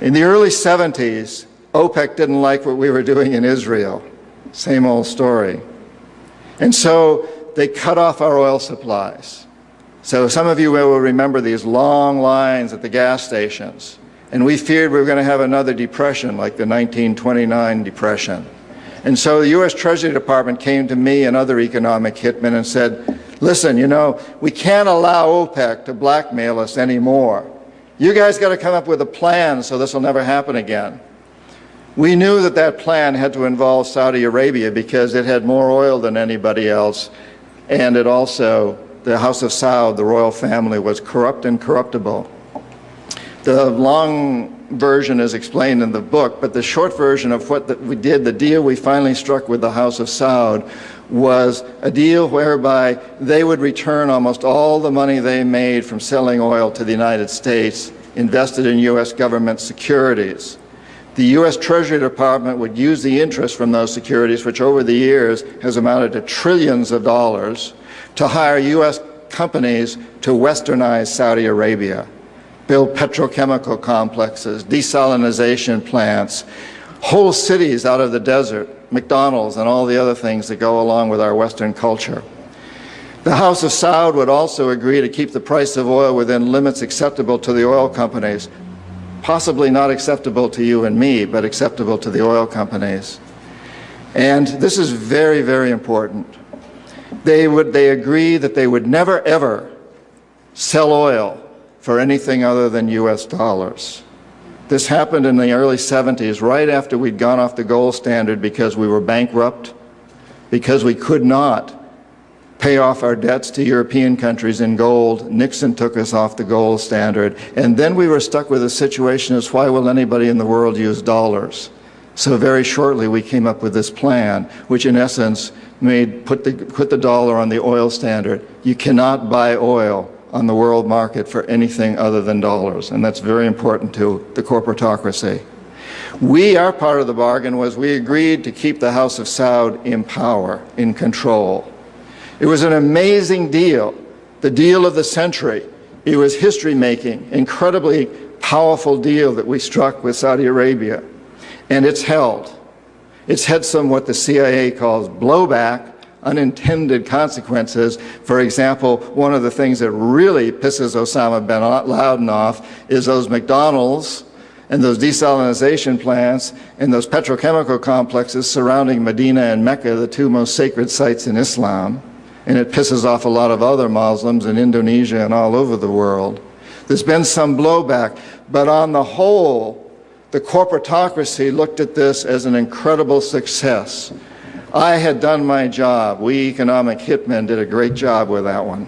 In the early 70s, OPEC didn't like what we were doing in Israel. Same old story. And so they cut off our oil supplies. So some of you will remember these long lines at the gas stations. And we feared we were going to have another depression like the 1929 depression. And so the U.S. Treasury Department came to me and other economic hitmen and said, listen, you know, we can't allow OPEC to blackmail us anymore. You guys got to come up with a plan so this will never happen again. We knew that that plan had to involve Saudi Arabia because it had more oil than anybody else, and it also, the House of Saud, the royal family, was corrupt and corruptible. The long version is explained in the book, but the short version of what we did, the deal we finally struck with the House of Saud, was a deal whereby they would return almost all the money they made from selling oil to the United States, invested in U.S. government securities. The U.S. Treasury Department would use the interest from those securities, which over the years has amounted to trillions of dollars, to hire U.S. companies to westernize Saudi Arabia, build petrochemical complexes, desalination plants, whole cities out of the desert, McDonald's and all the other things that go along with our Western culture. The House of Saud would also agree to keep the price of oil within limits acceptable to the oil companies, possibly not acceptable to you and me, but acceptable to the oil companies. And this is very, very important. They agreed that they would never, ever sell oil for anything other than US dollars. This happened in the early 70s, right after we'd gone off the gold standard because we were bankrupt, because we could not pay off our debts to European countries in gold. Nixon took us off the gold standard. And then we were stuck with a situation as why will anybody in the world use dollars? So very shortly we came up with this plan, which in essence put the dollar on the oil standard. You cannot buy oil on the world market for anything other than dollars, and that's very important to the corporatocracy. Our part of the bargain was we agreed to keep the House of Saud in power, in control. It was an amazing deal, the deal of the century. It was history-making, incredibly powerful deal that we struck with Saudi Arabia, and it's held. It's had some what the CIA calls blowback, unintended consequences. For example, one of the things that really pisses Osama bin Laden off is those McDonald's and those desalination plants and those petrochemical complexes surrounding Medina and Mecca, the two most sacred sites in Islam. And it pisses off a lot of other Muslims in Indonesia and all over the world. There's been some blowback, but on the whole, the corporatocracy looked at this as an incredible success. I had done my job. We economic hitmen did a great job with that one.